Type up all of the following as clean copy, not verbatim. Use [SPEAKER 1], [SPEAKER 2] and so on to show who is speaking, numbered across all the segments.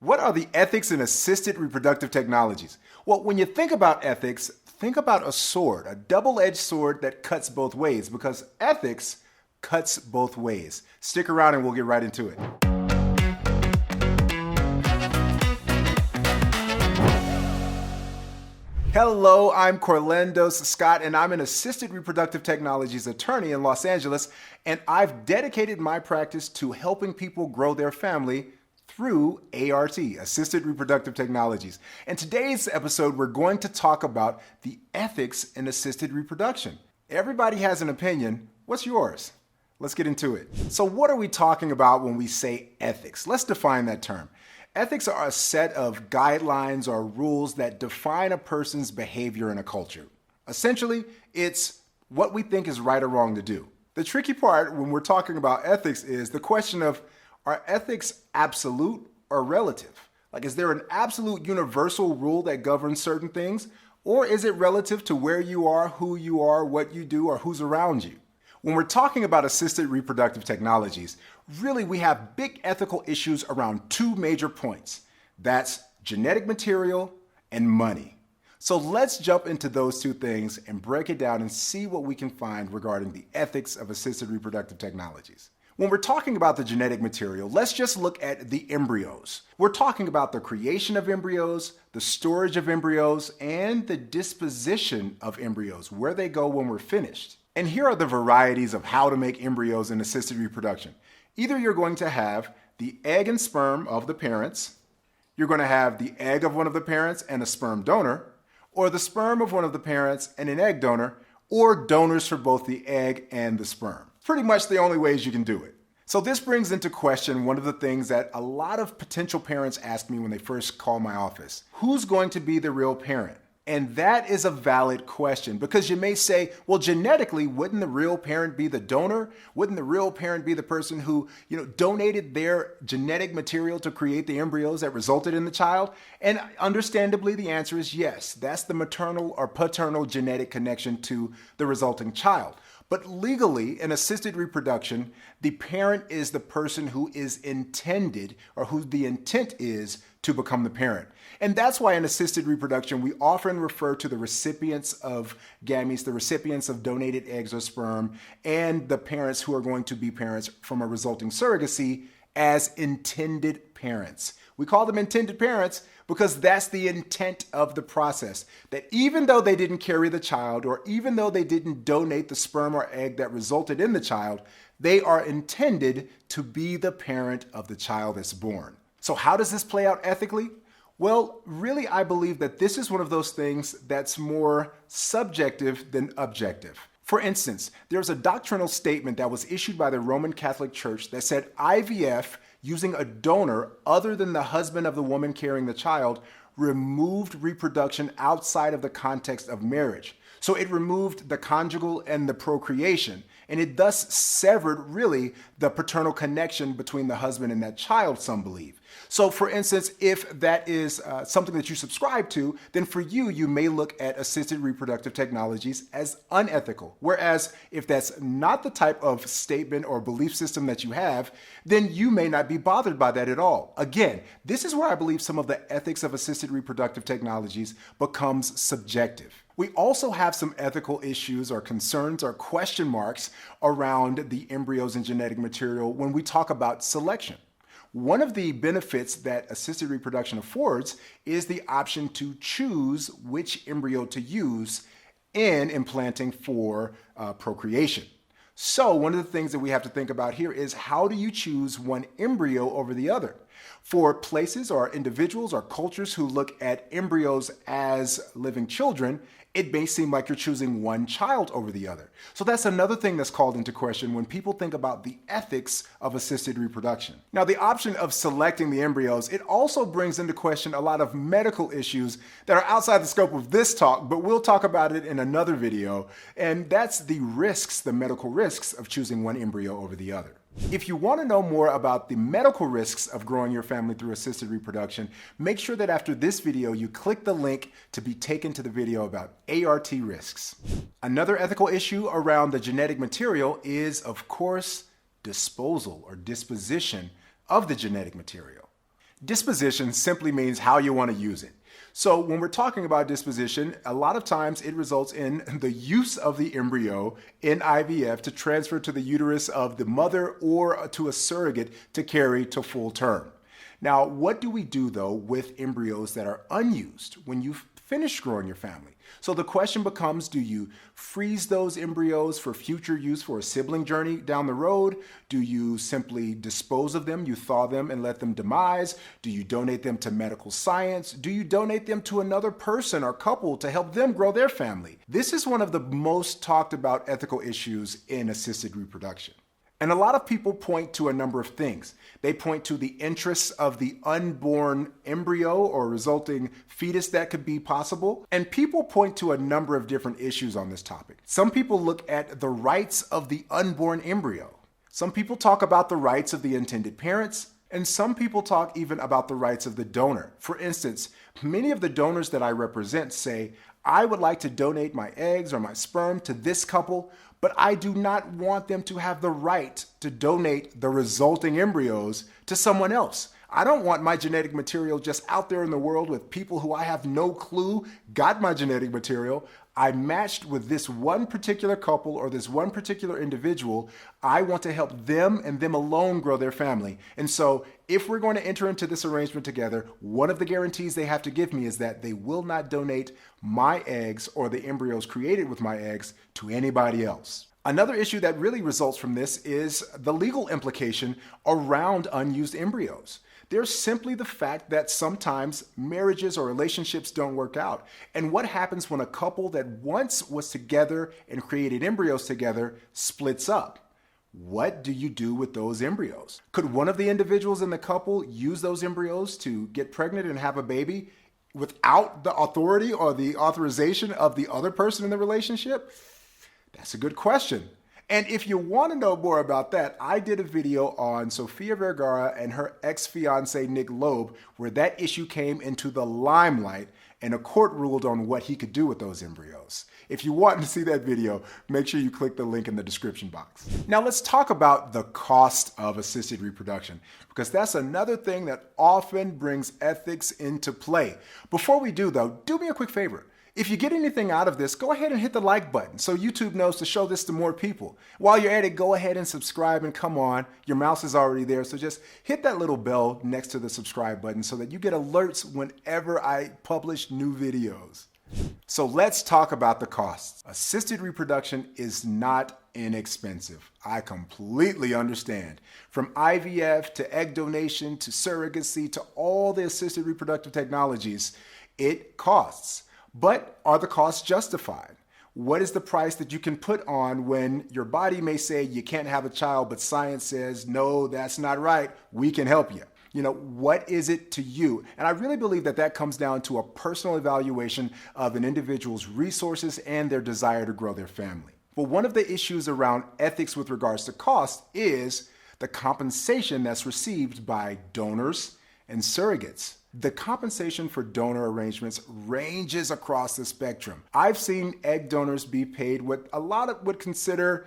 [SPEAKER 1] What are the ethics in assisted reproductive technologies? Well, when you think about ethics, think about a sword, a double-edged sword that cuts both ways, because ethics cuts both ways. Stick around and we'll get right into it. Hello, I'm Corlandos Scott, and I'm an assisted reproductive technologies attorney in Los Angeles, and I've dedicated my practice to helping people grow their family through ART, Assisted Reproductive Technologies. In today's episode, we're going to talk about the ethics in assisted reproduction. Everybody has an opinion. What's yours? Let's get into it. So what are we talking about when we say ethics? Let's define that term. Ethics are a set of guidelines or rules that define a person's behavior in a culture. Essentially, it's what we think is right or wrong to do. The tricky part when we're talking about ethics is the question of, are ethics absolute or relative? Like, is there an absolute universal rule that governs certain things? Or is it relative to where you are, who you are, what you do, or who's around you? When we're talking about assisted reproductive technologies, really we have big ethical issues around two major points. That's genetic material and money. So let's jump into those two things and break it down and see what we can find regarding the ethics of assisted reproductive technologies. When we're talking about the genetic material, let's just look at the embryos. We're talking about the creation of embryos, the storage of embryos, and the disposition of embryos, where they go when we're finished. And here are the varieties of how to make embryos in assisted reproduction. Either you're going to have the egg and sperm of the parents, you're going to have the egg of one of the parents and a sperm donor, or the sperm of one of the parents and an egg donor, or donors for both the egg and the sperm. Pretty much the only ways you can do it. So this brings into question one of the things that a lot of potential parents ask me when they first call my office. Who's going to be the real parent? And that is a valid question, because you may say, well, genetically, wouldn't the real parent be the donor? Wouldn't the real parent be the person who, donated their genetic material to create the embryos that resulted in the child? And understandably, the answer is yes. That's the maternal or paternal genetic connection to the resulting child. But legally, in assisted reproduction, the parent is the person who is intended, or who the intent is to become the parent. And that's why in assisted reproduction, we often refer to the recipients of gametes, the recipients of donated eggs or sperm, and the parents who are going to be parents from a resulting surrogacy as intended parents. We call them intended parents because that's the intent of the process. That even though they didn't carry the child, or even though they didn't donate the sperm or egg that resulted in the child, they are intended to be the parent of the child that's born. So how does this play out ethically? Well, really, I believe that this is one of those things that's more subjective than objective. For instance, there's a doctrinal statement that was issued by the Roman Catholic Church that said IVF using a donor other than the husband of the woman carrying the child removed reproduction outside of the context of marriage. So it removed the conjugal and the procreation, and it thus severed really the paternal connection between the husband and that child, some believe. So for instance, if that is something that you subscribe to, then for you, you may look at assisted reproductive technologies as unethical. Whereas if that's not the type of statement or belief system that you have, then you may not be bothered by that at all. Again, this is where I believe some of the ethics of assisted reproductive technologies becomes subjective. We also have some ethical issues or concerns or question marks around the embryos and genetic material when we talk about selection. One of the benefits that assisted reproduction affords is the option to choose which embryo to use in implanting for procreation. So one of the things that we have to think about here is, how do you choose one embryo over the other? For places or individuals or cultures who look at embryos as living children, it may seem like you're choosing one child over the other. So that's another thing that's called into question when people think about the ethics of assisted reproduction. Now, the option of selecting the embryos, it also brings into question a lot of medical issues that are outside the scope of this talk, but we'll talk about it in another video. And that's the risks, the medical risks of choosing one embryo over the other. If you want to know more about the medical risks of growing your family through assisted reproduction, make sure that after this video you click the link to be taken to the video about ART risks. Another ethical issue around the genetic material is, of course, disposal or disposition of the genetic material. Disposition simply means how you want to use it. So when we're talking about disposition, a lot of times it results in the use of the embryo in IVF to transfer to the uterus of the mother or to a surrogate to carry to full term. Now, what do we do though with embryos that are unused when you've finished growing your family? So the question becomes, do you freeze those embryos for future use for a sibling journey down the road? Do you simply dispose of them? You thaw them and let them demise? Do you donate them to medical science? Do you donate them to another person or couple to help them grow their family? This is one of the most talked about ethical issues in assisted reproduction. And a lot of people point to a number of things. They point to the interests of the unborn embryo or resulting fetus that could be possible. And people point to a number of different issues on this topic. Some people look at the rights of the unborn embryo. Some people talk about the rights of the intended parents. And some people talk even about the rights of the donor. For instance, many of the donors that I represent say, I would like to donate my eggs or my sperm to this couple, but I do not want them to have the right to donate the resulting embryos to someone else. I don't want my genetic material just out there in the world with people who I have no clue got my genetic material. I matched with this one particular couple or this one particular individual. I want to help them and them alone grow their family. And so if we're going to enter into this arrangement together, one of the guarantees they have to give me is that they will not donate my eggs or the embryos created with my eggs to anybody else. Another issue that really results from this is the legal implication around unused embryos. There's simply the fact that sometimes marriages or relationships don't work out. And what happens when a couple that once was together and created embryos together splits up? What do you do with those embryos? Could one of the individuals in the couple use those embryos to get pregnant and have a baby without the authority or the authorization of the other person in the relationship? That's a good question. And if you want to know more about that, I did a video on Sofia Vergara and her ex-fiance Nick Loeb, where that issue came into the limelight and a court ruled on what he could do with those embryos. If you want to see that video, make sure you click the link in the description box. Now let's talk about the cost of assisted reproduction, because that's another thing that often brings ethics into play. Before we do though, do me a quick favor. If you get anything out of this, go ahead and hit the like button so YouTube knows to show this to more people. While you're at it, go ahead and subscribe, and come on, your mouse is already there, so just hit that little bell next to the subscribe button so that you get alerts whenever I publish new videos. So let's talk about the costs. Assisted reproduction is not inexpensive. I completely understand. From IVF to egg donation to surrogacy to all the assisted reproductive technologies, it costs. But are the costs justified? What is the price that you can put on when your body may say you can't have a child, but science says, no, that's not right, we can help you? You know, what is it to you? And I really believe that that comes down to a personal evaluation of an individual's resources and their desire to grow their family. Well, one of the issues around ethics with regards to cost is the compensation that's received by donors and surrogates. The compensation for donor arrangements ranges across the spectrum. I've seen egg donors be paid what a lot of would consider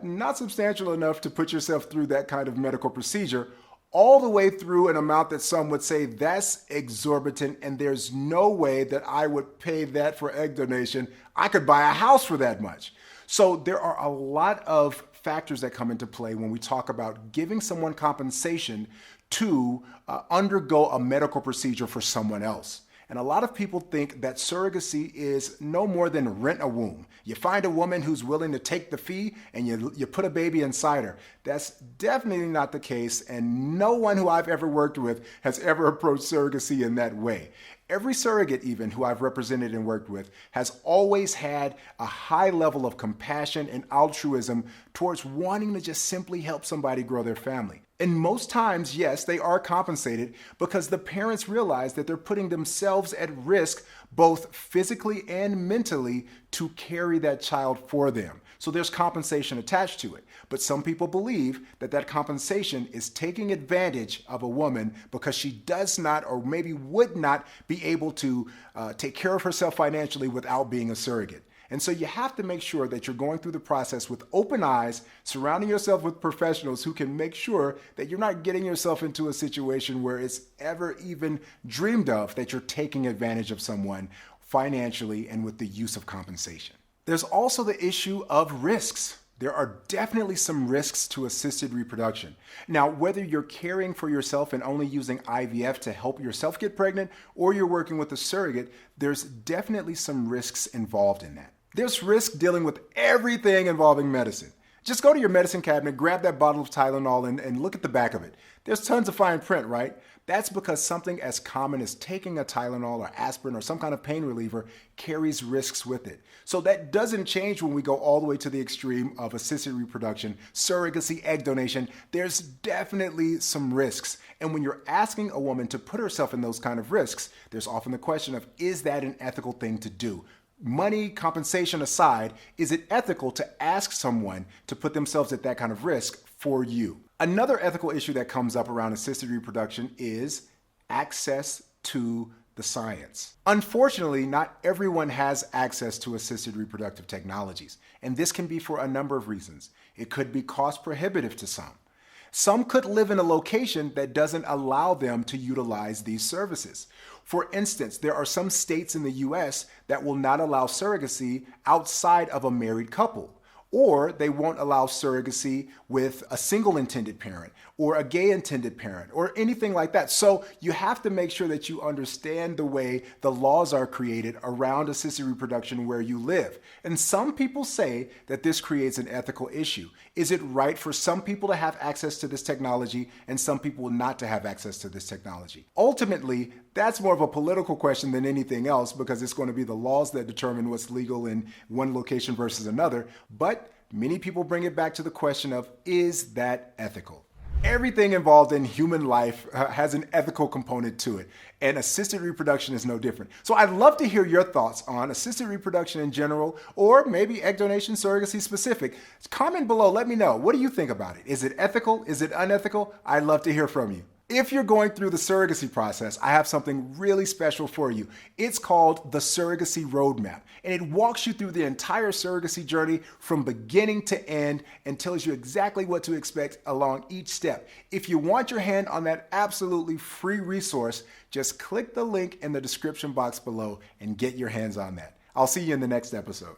[SPEAKER 1] not substantial enough to put yourself through that kind of medical procedure, all the way through an amount that some would say that's exorbitant and there's no way that I would pay that for egg donation. I could buy a house for that much. So there are a lot of factors that come into play when we talk about giving someone compensation to undergo a medical procedure for someone else. And a lot of people think that surrogacy is no more than rent a womb. You find a woman who's willing to take the fee and you put a baby inside her. That's definitely not the case, and no one who I've ever worked with has ever approached surrogacy in that way. Every surrogate even who I've represented and worked with has always had a high level of compassion and altruism towards wanting to just simply help somebody grow their family. And most times, yes, they are compensated because the parents realize that they're putting themselves at risk both physically and mentally to carry that child for them. So there's compensation attached to it. But some people believe that that compensation is taking advantage of a woman because she does not or maybe would not be able to take care of herself financially without being a surrogate. And so you have to make sure that you're going through the process with open eyes, surrounding yourself with professionals who can make sure that you're not getting yourself into a situation where it's ever even dreamed of that you're taking advantage of someone financially and with the use of compensation. There's also the issue of risks. There are definitely some risks to assisted reproduction. Now, whether you're caring for yourself and only using IVF to help yourself get pregnant, or you're working with a surrogate, there's definitely some risks involved in that. There's risk dealing with everything involving medicine. Just go to your medicine cabinet, grab that bottle of Tylenol, and look at the back of it. There's tons of fine print, right? That's because something as common as taking a Tylenol or aspirin or some kind of pain reliever carries risks with it. So that doesn't change when we go all the way to the extreme of assisted reproduction, surrogacy, egg donation. There's definitely some risks. And when you're asking a woman to put herself in those kind of risks, there's often the question of, is that an ethical thing to do? Money, compensation aside, is it ethical to ask someone to put themselves at that kind of risk for you? Another ethical issue that comes up around assisted reproduction is access to the science. Unfortunately, not everyone has access to assisted reproductive technologies, and this can be for a number of reasons. It could be cost prohibitive to some. Some could live in a location that doesn't allow them to utilize these services. For instance, there are some states in the US that will not allow surrogacy outside of a married couple, or they won't allow surrogacy with a single intended parent or a gay intended parent or anything like that. So you have to make sure that you understand the way the laws are created around assisted reproduction where you live. And some people say that this creates an ethical issue. Is it right for some people to have access to this technology and some people not to have access to this technology? Ultimately, that's more of a political question than anything else, because it's going to be the laws that determine what's legal in one location versus another. But many people bring it back to the question of, is that ethical? Everything involved in human life has an ethical component to it, and assisted reproduction is no different. So I'd love to hear your thoughts on assisted reproduction in general, or maybe egg donation, surrogacy specific. Comment below, let me know. What do you think about it? Is it ethical? Is it unethical? I'd love to hear from you. If you're going through the surrogacy process, I have something really special for you. It's called the Surrogacy Roadmap, and it walks you through the entire surrogacy journey from beginning to end and tells you exactly what to expect along each step. If you want your hand on that absolutely free resource, just click the link in the description box below and get your hands on that. I'll see you in the next episode.